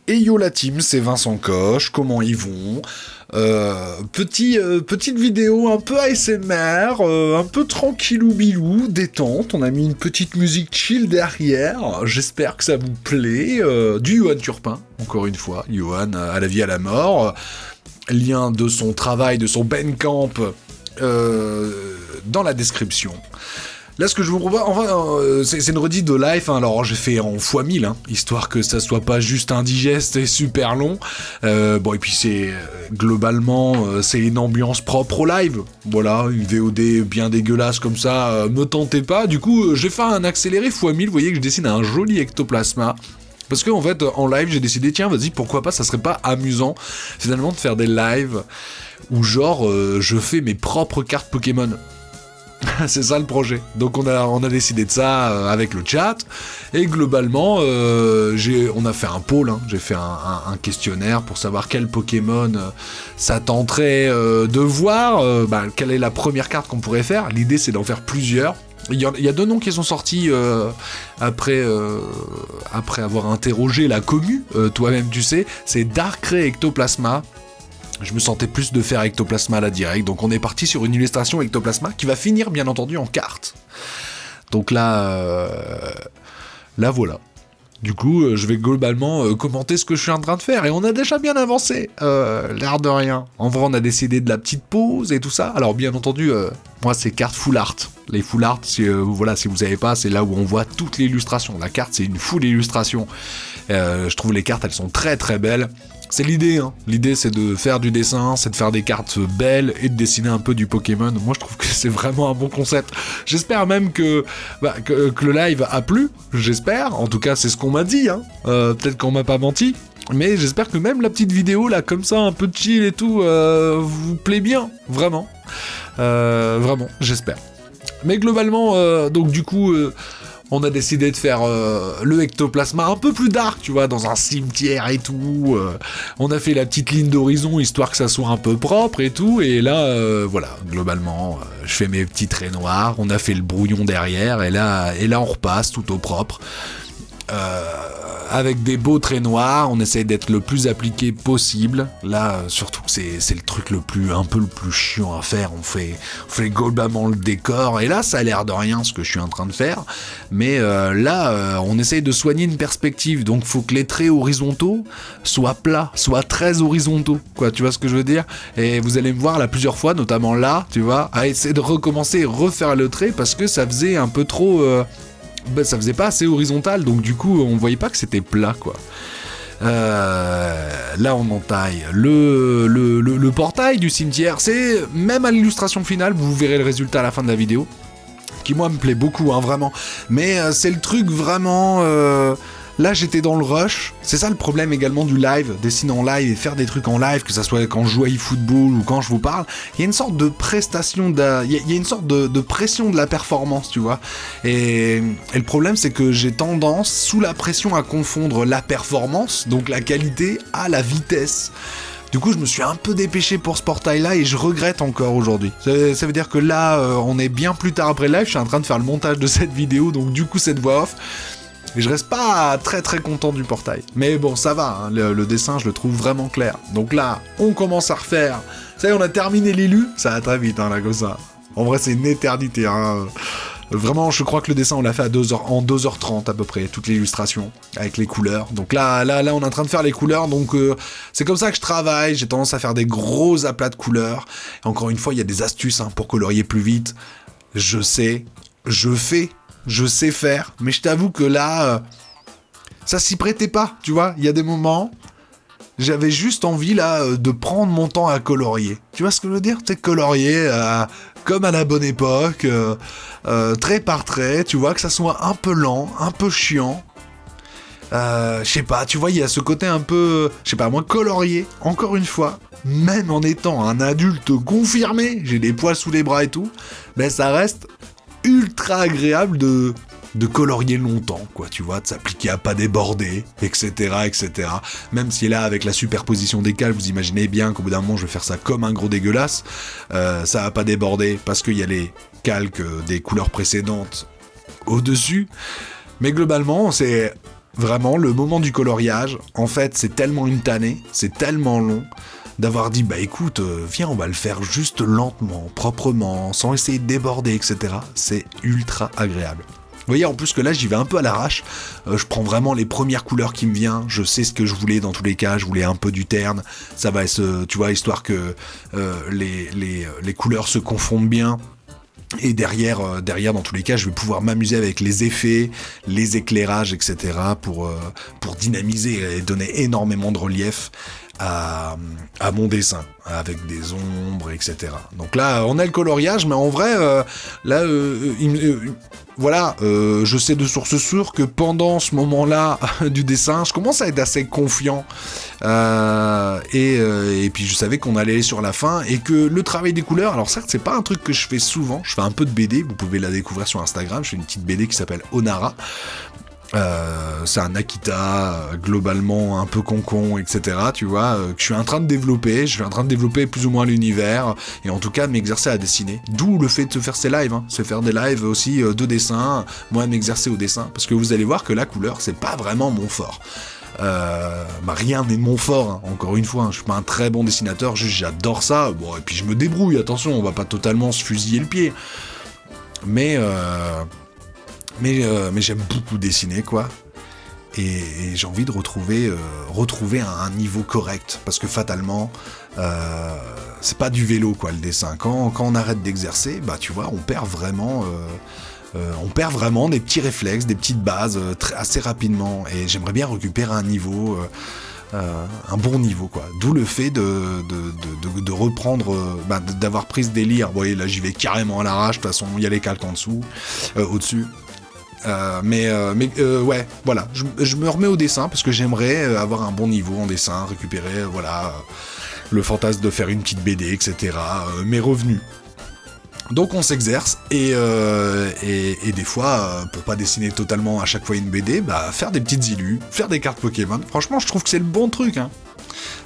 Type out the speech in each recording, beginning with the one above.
Et yo la team, c'est Vincent Coche, comment ils vont petite vidéo un peu ASMR, un peu tranquillou bilou, détente, on a mis une petite musique chill derrière, j'espère que ça vous plaît, du Johan Turpin, encore une fois, Johan à la vie à la mort, lien de son travail, de son Bandcamp dans la description. Là, ce que je vous propose, enfin, c'est une redite de live, hein, alors j'ai fait en x1000, hein, histoire que ça soit pas juste indigeste et super long. Bon, et puis c'est, globalement, c'est une ambiance propre au live. Voilà, une VOD bien dégueulasse comme ça, me tentez pas. Du coup, j'ai fait un accéléré x1000, vous voyez que je dessine un joli ectoplasma. Parce que en fait, en live, j'ai décidé, tiens, vas-y, pourquoi pas, ça serait pas amusant, finalement, de faire des lives où genre, je fais mes propres cartes Pokémon. C'est ça le projet. Donc on a décidé de ça avec le chat. Et globalement, on a fait un poll, hein. J'ai fait un questionnaire pour savoir quel Pokémon ça tenterait de voir. Quelle est la première carte qu'on pourrait faire. L'idée c'est d'en faire plusieurs. Il y a deux noms qui sont sortis après avoir interrogé la commu, toi-même tu sais, c'est Darkrai et Ectoplasma. Je me sentais plus de faire Ectoplasma à la direct, donc on est parti sur une illustration Ectoplasma qui va finir bien entendu en carte. Donc là voilà. Du coup, je vais globalement commenter ce que je suis en train de faire, et on a déjà bien avancé, l'air de rien. En vrai, on a décidé de la petite pause et tout ça. Alors bien entendu, moi c'est carte full art. Les full art, si vous savez pas, c'est là où on voit toute l'illustration. La carte, c'est une full illustration. Je trouve les cartes, elles sont très très belles. C'est l'idée, hein. L'idée c'est de faire du dessin, c'est de faire des cartes belles et de dessiner un peu du Pokémon. Moi je trouve que c'est vraiment un bon concept. J'espère même que le live a plu, j'espère. En tout cas c'est ce qu'on m'a dit, hein. Peut-être qu'on m'a pas menti. Mais j'espère que même la petite vidéo là, comme ça, un peu chill et tout, vous plaît bien, vraiment. Vraiment, j'espère. Mais globalement, donc du coup... on a décidé de faire le ectoplasma un peu plus dark, tu vois, dans un cimetière et tout. On a fait la petite ligne d'horizon, histoire que ça soit un peu propre et tout. Et là, voilà, globalement, je fais mes petits traits noirs. On a fait le brouillon derrière. Et là on repasse tout au propre. Avec des beaux traits noirs, on essaye d'être le plus appliqué possible. Là, surtout que c'est le truc un peu le plus chiant à faire. On fait globalement le décor, et là, ça a l'air de rien ce que je suis en train de faire. Mais là, on essaye de soigner une perspective, donc faut que les traits horizontaux soient plats, soient très horizontaux, quoi. Tu vois ce que je veux dire? Et vous allez me voir là plusieurs fois, notamment là, tu vois, à essayer de recommencer et refaire le trait parce que ça faisait un peu trop. Ça faisait pas assez horizontal, donc du coup on voyait pas que c'était plat, quoi. Là on entaille le portail du cimetière. C'est même à l'illustration finale, vous verrez le résultat à la fin de la vidéo, qui moi me plaît beaucoup, hein, vraiment. Mais c'est le truc vraiment... Là, j'étais dans le rush. C'est ça le problème également du live, dessiner en live et faire des trucs en live, que ça soit quand je joue à eFootball ou quand je vous parle. Il y a une sorte de prestation, il y a une sorte de pression de la performance, tu vois. Et le problème, c'est que j'ai tendance, sous la pression, à confondre la performance, donc la qualité, à la vitesse. Du coup, je me suis un peu dépêché pour ce portail-là et je regrette encore aujourd'hui. Ça veut dire que là, on est bien plus tard après le live, je suis en train de faire le montage de cette vidéo, donc du coup, cette voix off... Et je reste pas très très content du portail. Mais bon, ça va, hein, le dessin, je le trouve vraiment clair. Donc là, on commence à refaire. Ça y est, on a terminé l'élu. Ça va très vite, hein, là, comme ça. En vrai, c'est une éternité, hein. Vraiment, je crois que le dessin, on l'a fait en 2h30 à peu près, toute l'illustration, avec les couleurs. Donc là, on est en train de faire les couleurs, donc c'est comme ça que je travaille. J'ai tendance à faire des gros aplats de couleurs. Et encore une fois, il y a des astuces, hein, pour colorier plus vite. Je sais faire, mais je t'avoue que là, ça s'y prêtait pas, tu vois. Il y a des moments, j'avais juste envie là de prendre mon temps à colorier. Tu vois ce que je veux dire? Tu sais, colorier comme à la bonne époque, trait par trait, tu vois, que ça soit un peu lent, un peu chiant. Je sais pas, tu vois, il y a ce côté un peu, je sais pas, moi, colorier, encore une fois, même en étant un adulte confirmé, j'ai des poils sous les bras et tout, mais ça reste ultra agréable de colorier longtemps, quoi, tu vois, de s'appliquer à pas déborder, etc., etc. Même si là, avec la superposition des calques, vous imaginez bien qu'au bout d'un moment, je vais faire ça comme un gros dégueulasse, ça va pas déborder, parce qu'il y a les calques des couleurs précédentes au-dessus, mais globalement, c'est vraiment, le moment du coloriage, en fait, c'est tellement une tannée, c'est tellement long, d'avoir dit, bah écoute, viens, on va le faire juste lentement, proprement, sans essayer de déborder, etc. C'est ultra agréable. Vous voyez, en plus que là, j'y vais un peu à l'arrache. Je prends vraiment les premières couleurs qui me viennent. Je sais ce que je voulais dans tous les cas. Je voulais un peu du terne. Ça va être, tu vois, histoire que les couleurs se confondent bien. Et derrière, dans tous les cas, je vais pouvoir m'amuser avec les effets, les éclairages, etc. pour dynamiser et donner énormément de relief à mon dessin, avec des ombres, etc. Donc là, on a le coloriage, mais en vrai, voilà, je sais de source sûre que pendant ce moment-là du dessin, je commence à être assez confiant. Et puis je savais qu'on allait sur la fin et que le travail des couleurs, alors certes c'est pas un truc que je fais souvent, je fais un peu de BD, vous pouvez la découvrir sur Instagram, je fais une petite BD qui s'appelle Onara. C'est un Akita globalement un peu concon, etc. Tu vois, que je suis en train de développer. Je suis en train de développer plus ou moins l'univers et en tout cas m'exercer à dessiner. D'où le fait de se faire ces lives, c'est faire des lives aussi de dessin. Moi, m'exercer au dessin parce que vous allez voir que la couleur, c'est pas vraiment mon fort. Rien n'est mon fort, encore une fois, je suis pas un très bon dessinateur, juste j'adore ça. Bon, et puis je me débrouille. Attention, on va pas totalement se fusiller le pied, mais j'aime beaucoup dessiner, quoi. Et j'ai envie de retrouver un niveau correct. Parce que fatalement, c'est pas du vélo, quoi, le dessin. Quand on arrête d'exercer, bah tu vois, on perd vraiment des petits réflexes, des petites bases assez rapidement. Et j'aimerais bien récupérer un niveau... un bon niveau, quoi. D'où le fait de reprendre, d'avoir pris ce délire. Vous voyez, là j'y vais carrément à l'arrache, de toute façon il y a les calques en dessous, au-dessus. Ouais, voilà, je me remets au dessin parce que j'aimerais avoir un bon niveau en dessin, récupérer, le fantasme de faire une petite BD, etc. Mes revenus. Donc on s'exerce et des fois, pour pas dessiner totalement à chaque fois une BD, faire des petites illus, faire des cartes Pokémon. Franchement, je trouve que c'est le bon truc, hein.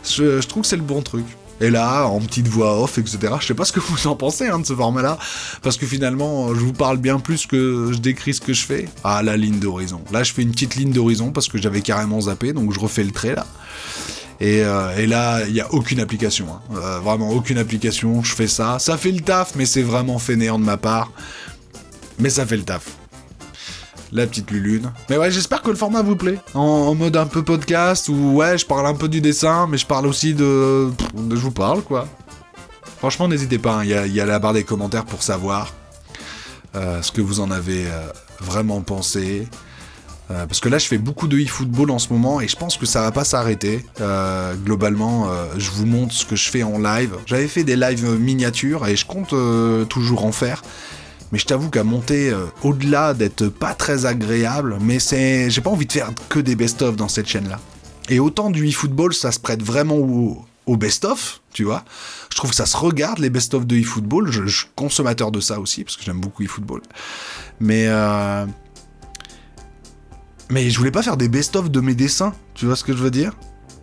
Je trouve que c'est le bon truc. Et là, en petite voix off, etc. Je sais pas ce que vous en pensez de ce format-là, parce que finalement, je vous parle bien plus que je décris ce que je fais. Ah, la ligne d'horizon. Là, je fais une petite ligne d'horizon parce que j'avais carrément zappé, donc je refais le trait là. Et là, il n'y a aucune application, vraiment aucune application. Je fais ça. Ça fait le taf, mais c'est vraiment fainéant de ma part. Mais ça fait le taf. La petite lulune. Mais ouais, j'espère que le format vous plaît. En mode un peu podcast, où ouais, je parle un peu du dessin, mais je parle aussi de je vous parle, quoi. Franchement, n'hésitez pas, il y a la barre des commentaires pour savoir ce que vous en avez vraiment pensé. Parce que là, je fais beaucoup de e-football en ce moment, et je pense que ça va pas s'arrêter. Globalement, je vous montre ce que je fais en live. J'avais fait des lives miniatures, et je compte toujours en faire. Mais je t'avoue qu'à monter, au-delà d'être pas très agréable, mais j'ai pas envie de faire que des best-of dans cette chaîne-là. Et autant du eFootball, ça se prête vraiment au best-of, tu vois. Je trouve que ça se regarde, les best-of de eFootball. Je suis consommateur de ça aussi, parce que j'aime beaucoup eFootball. Mais je voulais pas faire des best-of de mes dessins, tu vois ce que je veux dire ?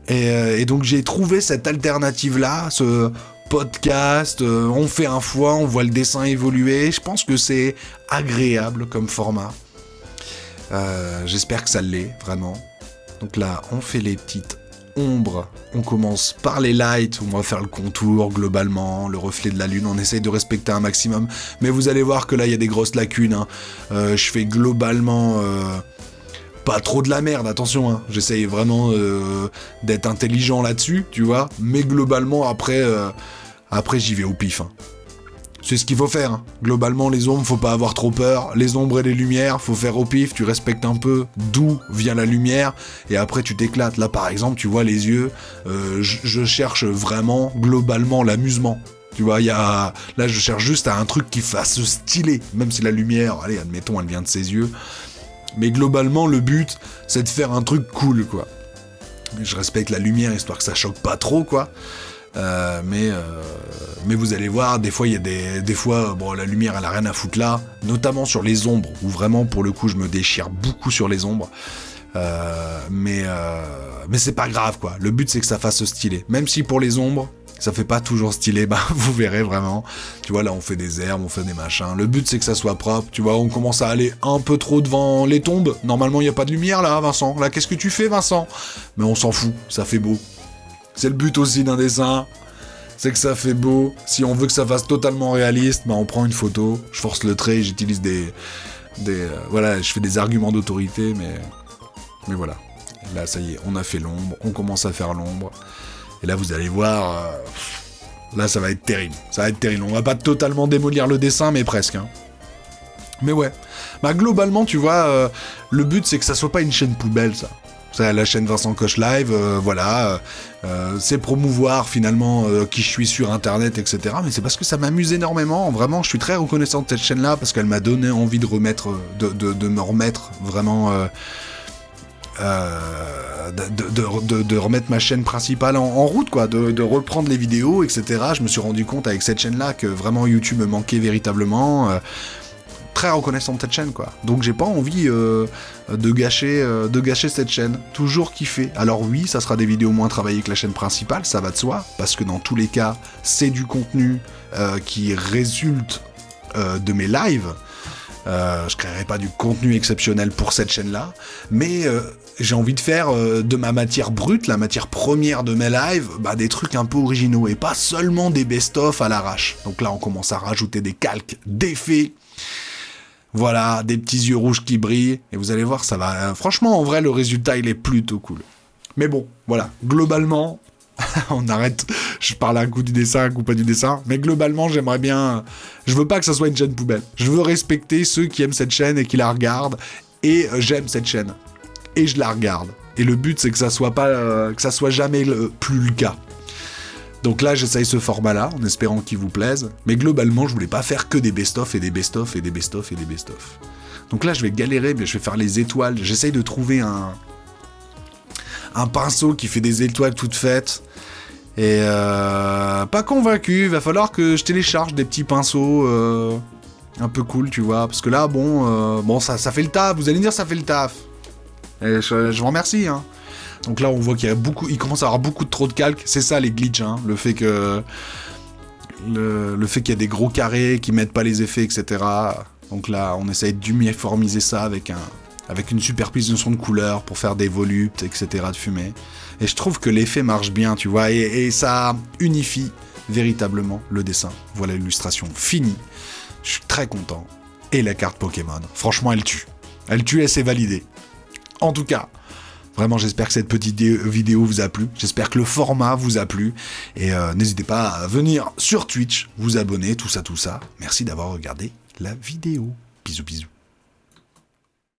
Et donc j'ai trouvé cette alternative-là, ce... podcast, on fait un fois, on voit le dessin évoluer, je pense que c'est agréable comme format. J'espère que ça l'est, vraiment. Donc là, on fait les petites ombres, on commence par les lights, où on va faire le contour globalement, le reflet de la lune, on essaye de respecter un maximum, mais vous allez voir que là, il y a des grosses lacunes, je fais globalement... pas trop de la merde, attention, j'essaye vraiment d'être intelligent là-dessus, tu vois, mais globalement, après j'y vais au pif. C'est ce qu'il faut faire. Globalement, les ombres, faut pas avoir trop peur. Les ombres et les lumières, faut faire au pif, tu respectes un peu d'où vient la lumière, et après tu t'éclates. Là, par exemple, tu vois les yeux, je cherche vraiment, globalement, l'amusement. Tu vois, là, je cherche juste à un truc qui fasse stylé, même si la lumière, allez, admettons, elle vient de ses yeux. Mais globalement, le but, c'est de faire un truc cool, quoi. Je respecte la lumière, histoire que ça choque pas trop, quoi. Mais vous allez voir, des fois, il y a des fois, bon, la lumière, elle a rien à foutre là, notamment sur les ombres, où vraiment, pour le coup, je me déchire beaucoup sur les ombres. Mais c'est pas grave, quoi. Le but, c'est que ça fasse stylé. Même si pour les ombres, Ça fait pas toujours stylé, bah vous verrez vraiment. Tu vois, là on fait des herbes, on fait des machins. Le but c'est que ça soit propre. Tu vois, on commence à aller un peu trop devant les tombes. Normalement il y a pas de lumière là, Vincent. Là qu'est-ce que tu fais, Vincent? Mais on s'en fout, ça fait beau. C'est le but aussi d'un dessin. C'est que ça fait beau. Si on veut que ça fasse totalement réaliste, bah on prend une photo. Je force le trait, j'utilise voilà, je fais des arguments d'autorité, mais voilà. Là ça y est, on a fait l'ombre, on commence à faire l'ombre. Et là, vous allez voir, là, ça va être terrible. Ça va être terrible. On va pas totalement démolir le dessin, mais presque. Hein. Mais ouais. Bah, globalement, tu vois, le but, c'est que ça soit pas une chaîne poubelle, ça. C'est la chaîne Vincent Coche Live, voilà. C'est promouvoir, finalement, qui je suis sur Internet, etc. Mais c'est parce que ça m'amuse énormément. Vraiment, je suis très reconnaissant de cette chaîne-là, parce qu'elle m'a donné envie de me remettre vraiment... de remettre ma chaîne principale en route, quoi, de reprendre les vidéos, etc. Je me suis rendu compte avec cette chaîne-là que vraiment YouTube me manquait véritablement. Très reconnaissant de cette chaîne, quoi. Donc j'ai pas envie de gâcher cette chaîne. Toujours kiffé. Alors oui, ça sera des vidéos moins travaillées que la chaîne principale, ça va de soi, parce que dans tous les cas, c'est du contenu qui résulte de mes lives. Je créerai pas du contenu exceptionnel pour cette chaîne-là, mais j'ai envie de faire de ma matière brute, la matière première de mes lives, bah, des trucs un peu originaux, et pas seulement des best-of à l'arrache. Donc là, on commence à rajouter des calques, d'effets, voilà, des petits yeux rouges qui brillent, et vous allez voir, ça va... franchement, en vrai, le résultat, il est plutôt cool. Mais bon, voilà, globalement... on arrête, je parle un coup du dessin, un coup pas du dessin, mais globalement j'aimerais bien, je veux pas que ça soit une chaîne poubelle, je veux respecter ceux qui aiment cette chaîne et qui la regardent, et j'aime cette chaîne, et je la regarde, et le but c'est que ça soit pas, que ça soit jamais plus le cas. Donc là j'essaye ce format là, en espérant qu'il vous plaise, mais globalement je voulais pas faire que des best-of et des best-of et des best-of et des best-of. Donc là je vais galérer, mais je vais faire les étoiles, j'essaye de trouver un pinceau qui fait des étoiles toutes faites. Et pas convaincu, il va falloir que je télécharge des petits pinceaux un peu cool, tu vois. Parce que là, bon, ça fait le taf, vous allez me dire ça fait le taf. Et je vous remercie, hein. Donc là, on voit qu'il commence à avoir beaucoup trop de calques. C'est ça les glitches, hein. Le fait qu'il y a des gros carrés qui mettent pas les effets, etc. Donc là, on essaye d'uniformiser ça avec une superposition de couleurs pour faire des voluptes, etc. de fumée. Et je trouve que l'effet marche bien, tu vois, et ça unifie véritablement le dessin. Voilà l'illustration finie. Je suis très content. Et la carte Pokémon, franchement, elle tue. Elle tue et c'est validé. En tout cas, vraiment, j'espère que cette petite vidéo vous a plu. J'espère que le format vous a plu. Et n'hésitez pas à venir sur Twitch, vous abonner, tout ça. Merci d'avoir regardé la vidéo. Bisous, bisous.